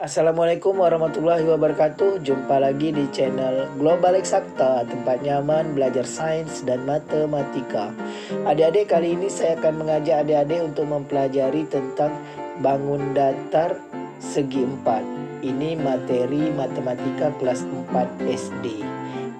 Assalamualaikum warahmatullahi wabarakatuh. Jumpa lagi di channel Global Eksakta, tempat nyaman belajar sains dan matematika. Adik-adik, kali ini saya akan mengajak adik-adik untuk mempelajari tentang bangun datar segi 4. Ini materi matematika kelas 4 SD.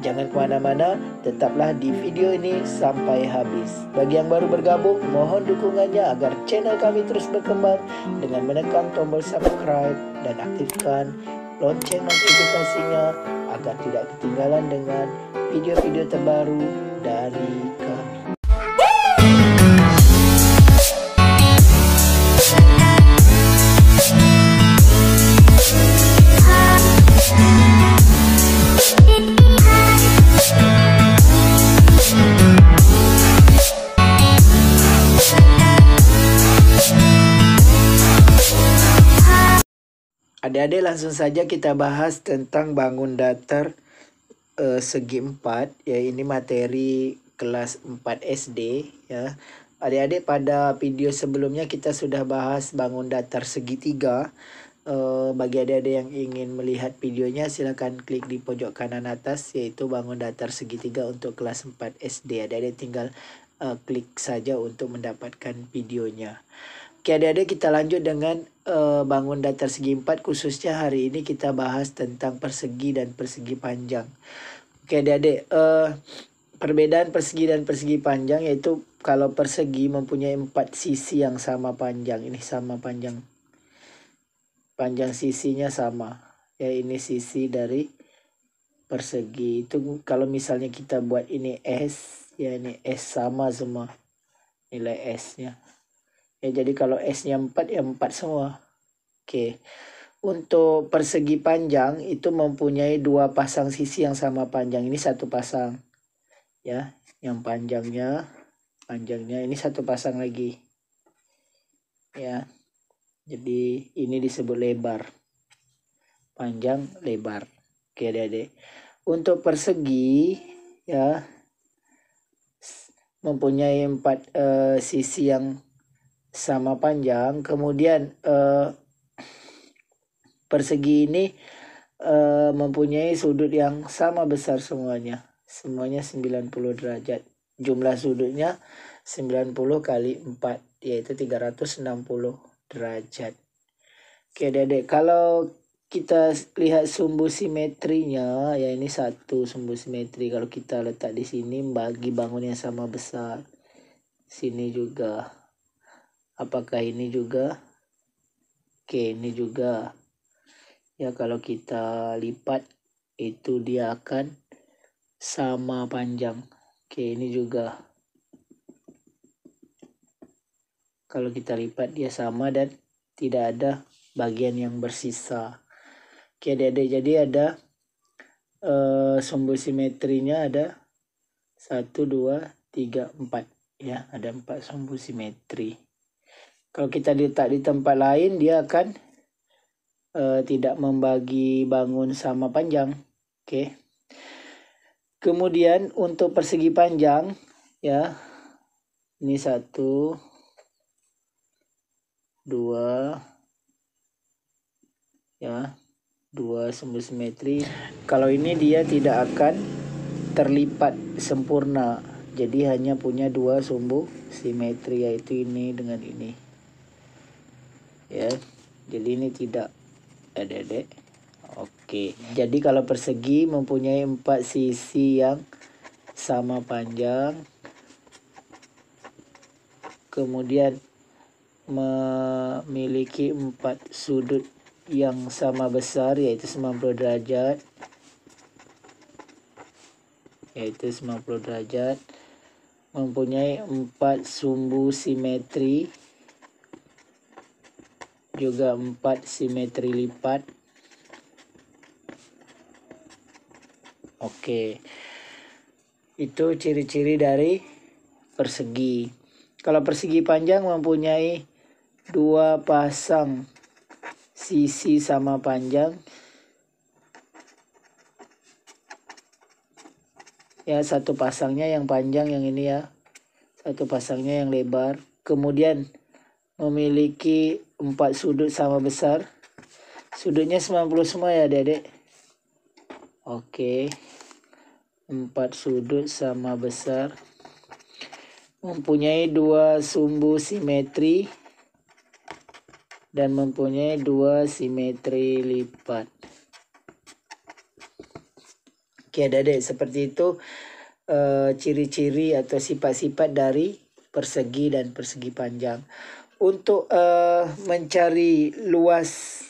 Jangan kemana-mana, tetaplah di video ini sampai habis. Bagi yang baru bergabung, mohon dukungannya agar channel kami terus berkembang dengan menekan tombol subscribe dan aktifkan lonceng notifikasinya agar tidak ketinggalan dengan video-video terbaru dari kami. Adik-adik, langsung saja kita bahas tentang bangun datar segi 4, ya. Ini materi kelas 4 SD, ya. Adik-adik, pada video sebelumnya kita sudah bahas bangun datar segitiga. Bagi adik-adik yang ingin melihat videonya, silakan klik di pojok kanan atas, yaitu bangun datar segitiga untuk kelas 4 SD. Adik-adik tinggal klik saja untuk mendapatkan videonya. Oke adik-adik, kita lanjut dengan bangun datar segi 4, khususnya hari ini kita bahas tentang persegi dan persegi panjang. Oke adik-adik, perbedaan persegi dan persegi panjang yaitu kalau persegi mempunyai 4 sisi yang sama panjang. Ini sama panjang sisinya sama, ya. Ini sisi dari persegi. Itu kalau misalnya kita buat ini S, ya, ini S sama semua nilai S-nya. Ya, jadi kalau S-nya 4, ya 4 semua. Oke. Untuk persegi panjang itu mempunyai 2 pasang sisi yang sama panjang. Ini satu pasang. Ya, yang panjangnya ini satu pasang lagi. Ya. Jadi ini disebut lebar. Panjang, lebar. Oke, Adik-adik. Untuk persegi, ya, mempunyai 4 sisi yang sama panjang. Kemudian persegi ini mempunyai sudut yang sama besar semuanya 90 derajat. Jumlah sudutnya 90 kali 4, yaitu 360 derajat. Oke adik-adik, kalau kita lihat sumbu simetrinya, ya, ini satu sumbu simetri. Kalau kita letak di sini, bagi bangun yang sama besar. Sini juga. Apakah ini juga? Oke, ini juga. Ya, kalau kita lipat itu dia akan sama panjang. Oke, ini juga. Kalau kita lipat dia sama dan tidak ada bagian yang bersisa. Oke, adik-adik, jadi ada sumbu simetrinya ada 1, 2, 3, 4. Ya, ada 4 sumbu simetri. Kalau kita letak di tempat lain, dia akan tidak membagi bangun sama panjang. Oke. Kemudian untuk persegi panjang, ya, ini 1, 2, ya, 2 sumbu simetri. Kalau ini dia tidak akan terlipat sempurna, jadi hanya punya 2 sumbu simetri, yaitu ini dengan ini. Ya, jadi ini tidak, adik-adik. Oke, jadi kalau persegi mempunyai 4 sisi yang sama panjang, kemudian memiliki 4 sudut yang sama besar, yaitu 90 derajat, mempunyai 4 sumbu simetri, juga 4 simetri lipat. Oke, itu ciri-ciri dari persegi. Kalau persegi panjang mempunyai 2 pasang sisi sama panjang, ya, satu pasangnya yang panjang yang ini, ya, satu pasangnya yang lebar. Kemudian memiliki 4 sudut sama besar, Sudutnya 90 semua ya adik-adik. Oke. 4 sudut sama besar. Mempunyai 2 sumbu simetri. Dan mempunyai 2 simetri lipat. Oke adik-adik, seperti itu ciri-ciri atau sifat-sifat dari persegi dan persegi panjang. Untuk mencari luas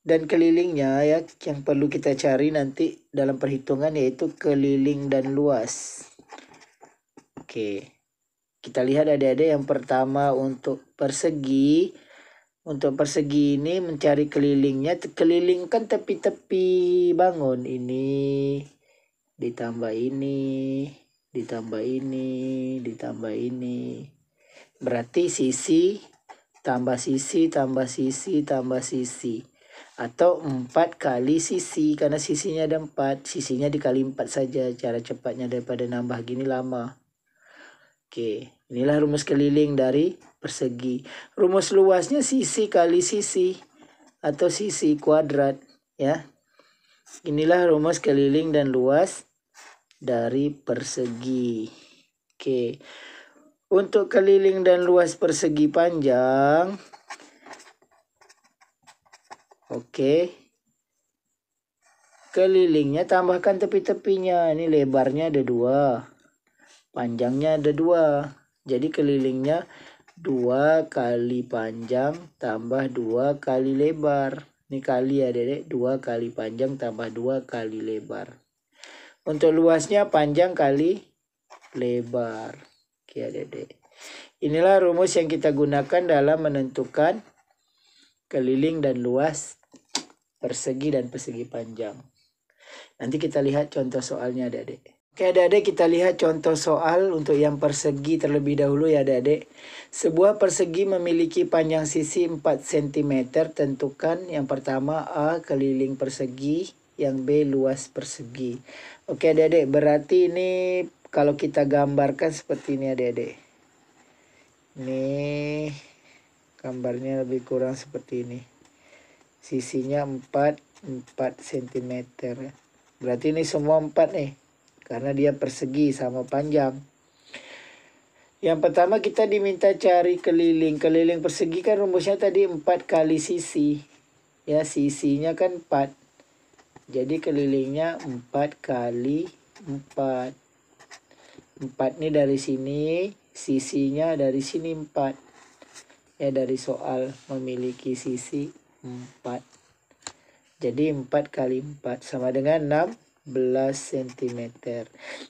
dan kelilingnya ya, yang perlu kita cari nanti dalam perhitungan yaitu keliling dan luas. Oke, kita lihat adik-adik yang pertama untuk persegi. Untuk persegi ini mencari kelilingnya, kelilingkan tepi-tepi bangun ini, ditambah ini, ditambah ini, ditambah ini. Berarti sisi, tambah sisi, tambah sisi, tambah sisi. Atau 4 kali sisi, karena sisinya ada 4, sisinya dikali 4 saja. Cara cepatnya daripada nambah gini lama. Oke, inilah rumus keliling dari persegi. Rumus luasnya sisi kali sisi atau sisi kuadrat ya. Inilah rumus keliling dan luas dari persegi. Oke. Untuk keliling dan luas persegi panjang. Oke. Kelilingnya tambahkan tepi-tepinya. Ini lebarnya ada 2. Panjangnya ada 2. Jadi kelilingnya 2 kali panjang tambah 2 kali lebar. Ini kali ya dedek. 2 kali panjang tambah 2 kali lebar. Untuk luasnya panjang kali lebar. Oke dedek. Inilah rumus yang kita gunakan dalam menentukan keliling dan luas persegi dan persegi panjang. Nanti kita lihat contoh soalnya adik-adik. Oke adik-adik, kita lihat contoh soal untuk yang persegi terlebih dahulu ya adik-adik. Sebuah persegi memiliki panjang sisi 4 cm. Tentukan yang pertama A keliling persegi, yang B luas persegi. Oke adik-adik, berarti ini kalau kita gambarkan seperti ini adik-adik. Ini gambarnya lebih kurang seperti ini. Sisinya 4 cm. Berarti ini semua 4 nih. Karena dia persegi sama panjang. Yang pertama kita diminta cari keliling. Keliling persegi kan rumusnya tadi 4 kali sisi. Ya, sisinya kan 4. Jadi kelilingnya 4 kali 4. 4 nih dari sini. Sisinya dari sini 4. Ya, dari soal memiliki sisi 4. Jadi 4 kali 4 sama dengan 16 cm.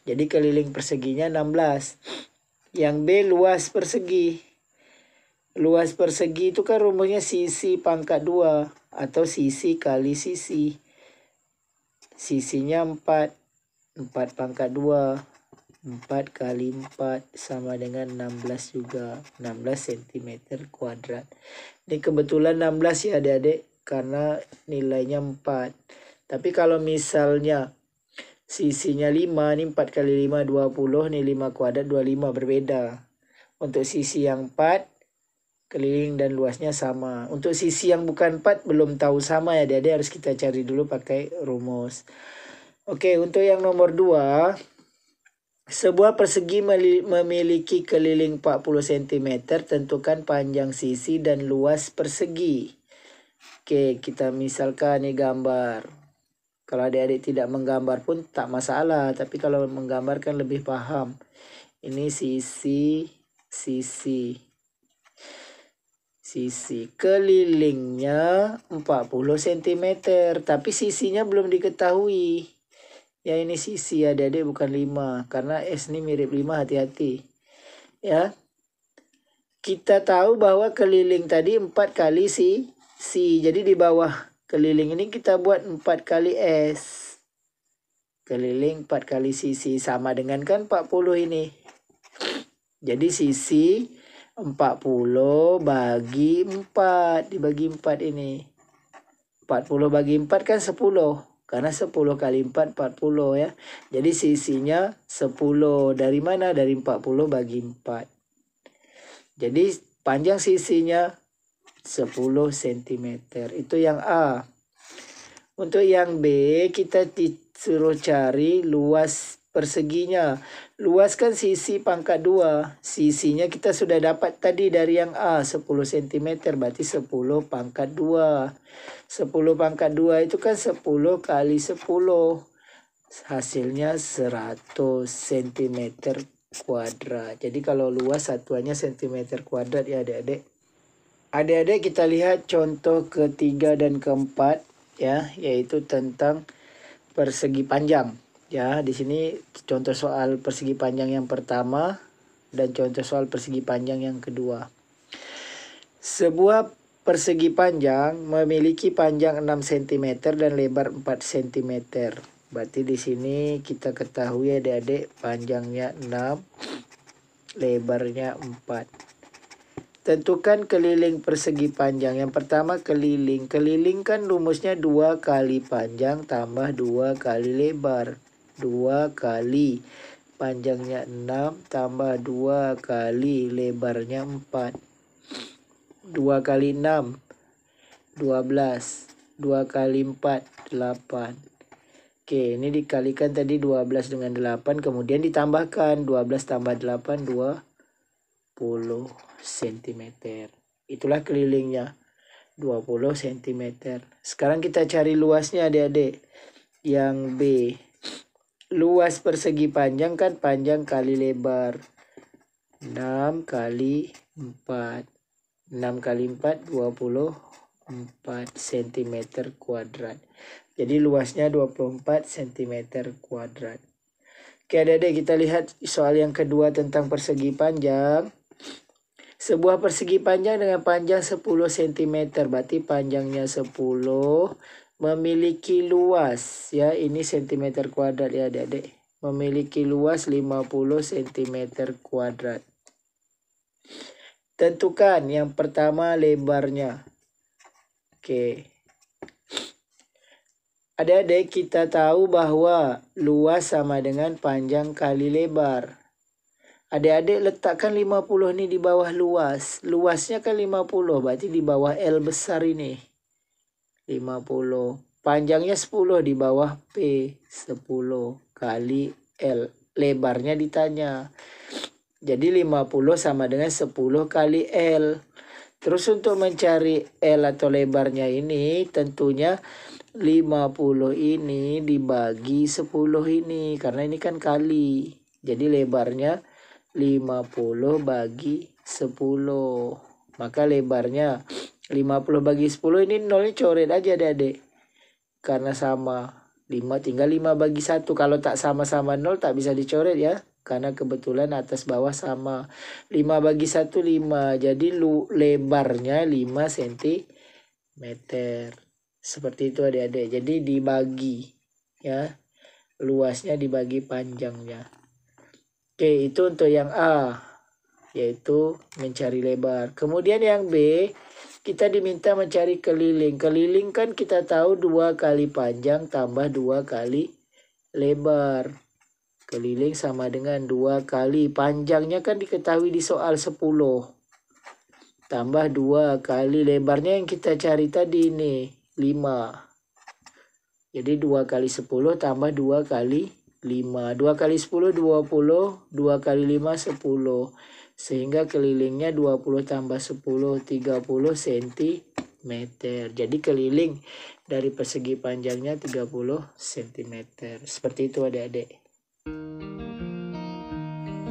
Jadi keliling perseginya 16. Yang B luas persegi. Luas persegi itu kan rumusnya sisi pangkat 2 atau sisi kali sisi. Sisinya 4. 4 pangkat 2. 4 kali 4 sama dengan 16 juga. 16 cm kuadrat. Ini kebetulan 16 ya adik-adik. Karena nilainya 4. Tapi kalau misalnya sisinya 5. Ini 4 kali 5 20. Ini 5 kuadrat 25. Berbeda. Untuk sisi yang 4. Keliling dan luasnya sama. Untuk sisi yang bukan 4 belum tahu sama ya adik-adik. Harus kita cari dulu pakai rumus. Oke, untuk yang nomor 2. Sebuah persegi memiliki keliling 40 cm. Tentukan panjang sisi dan luas persegi. Oke, kita misalkan ini gambar. Kalau adik-adik tidak menggambar pun tak masalah. Tapi kalau menggambar kan lebih paham. Ini sisi. Kelilingnya 40 cm. Tapi sisinya belum diketahui. Ya ini sisi adik-adik bukan 5. Karena S ini mirip 5, hati-hati. Ya. Kita tahu bahwa keliling tadi 4 kali si. Jadi di bawah keliling ini kita buat 4 kali S. Keliling 4 kali sisi. Sama dengan kan 40 ini. Jadi sisi 40 bagi 4. Dibagi 4 ini. 40 bagi 4 kan 10. Karena 10 kali 4, 40 ya. Jadi sisinya 10. Dari mana? Dari 40 bagi 4. Jadi panjang sisinya 10 cm. Itu yang A. Untuk yang B, kita disuruh cari luas perseginya. Luas kan sisi pangkat 2. Sisinya kita sudah dapat tadi dari yang A, 10 cm. Berarti 10 pangkat 2. 10 pangkat 2 itu kan 10 kali 10. Hasilnya 100 cm kuadrat. Jadi kalau luas satuannya cm kuadrat ya adik-adik. Adik-adik kita lihat contoh ketiga dan keempat ya, yaitu tentang persegi panjang. Ya, di sini contoh soal persegi panjang yang pertama dan contoh soal persegi panjang yang kedua. Sebuah persegi panjang memiliki panjang 6 cm dan lebar 4 cm. Berarti di sini kita ketahui adik-adik panjangnya 6, lebarnya 4. Tentukan keliling persegi panjang. Yang pertama keliling. Keliling kan rumusnya 2 kali panjang tambah 2 kali lebar. 2 kali panjangnya 6 tambah 2 kali lebarnya 4. 2 kali 6, 12. 2 kali 4, 8. Oke, ini dikalikan tadi 12 dengan 8. Kemudian ditambahkan 12 tambah 8, 20 cm. Itulah kelilingnya, 20 cm. Sekarang kita cari luasnya adik-adik. Yang B. Luas persegi panjang kan panjang kali lebar. 6 kali 4. 6 kali 4, 24 cm kuadrat. Jadi luasnya 24 cm kuadrat. Oke adik-adik, kita lihat soal yang kedua tentang persegi panjang. Sebuah persegi panjang dengan panjang 10 cm. Berarti panjangnya 10 memiliki luas. Ya, ini cm kuadrat ya adik-adik. Memiliki luas 50 cm kuadrat. Tentukan yang pertama lebarnya. Oke. Adik-adik, kita tahu bahwa luas sama dengan panjang kali lebar. Adik-adik letakkan 50 ini di bawah luas. Luasnya kan 50, berarti di bawah L besar ini. 50. Panjangnya 10 di bawah P. 10 kali L. Lebarnya ditanya. Jadi 50 sama dengan 10 kali L. Terus untuk mencari L atau lebarnya ini tentunya 50 ini dibagi 10 ini. Karena ini kan kali. Jadi lebarnya 50 bagi 10. Maka lebarnya 50 bagi 10 ini nolnya coret aja adik-adik. Karena sama. 5 tinggal 5 bagi 1. Kalau tak sama-sama 0 tak bisa dicoret ya. Karena kebetulan atas bawah sama. 5 bagi 1 5. Jadi lebarnya 5 cm. Seperti itu adik-adik. Jadi dibagi ya. Luasnya dibagi panjangnya. Oke, itu untuk yang A, yaitu mencari lebar. Kemudian yang B, kita diminta mencari keliling. Keliling kan kita tahu 2 kali panjang tambah 2 kali lebar. Keliling sama dengan 2 kali. Panjangnya kan diketahui di soal 10. Tambah 2 kali lebarnya yang kita cari tadi ini, 5. Jadi 2 kali 10 tambah 2 kali 5. 2 kali 10 20, 2 kali 5 10. Sehingga kelilingnya 20 tambah 10 30 cm. Jadi keliling dari persegi panjangnya 30 cm. Seperti itu adik-adik.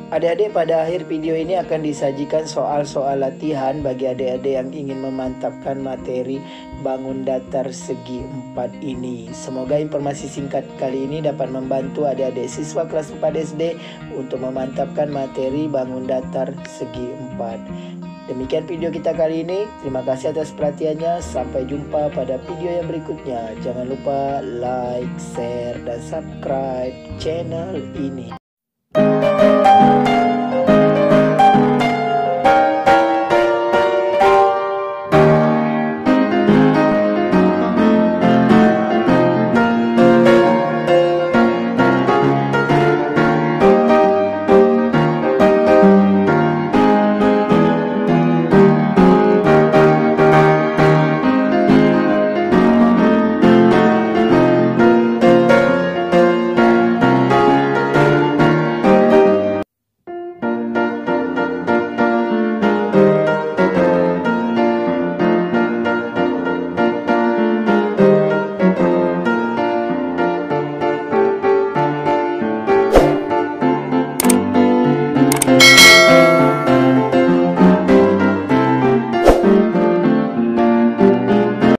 Adik-adik, pada akhir video ini akan disajikan soal-soal latihan bagi adik-adik yang ingin memantapkan materi bangun datar segi 4 ini. Semoga informasi singkat kali ini dapat membantu adik-adik siswa kelas 4 SD untuk memantapkan materi bangun datar segi 4. Demikian video kita kali ini. Terima kasih atas perhatiannya. Sampai jumpa pada video yang berikutnya. Jangan lupa like, share, dan subscribe channel ini.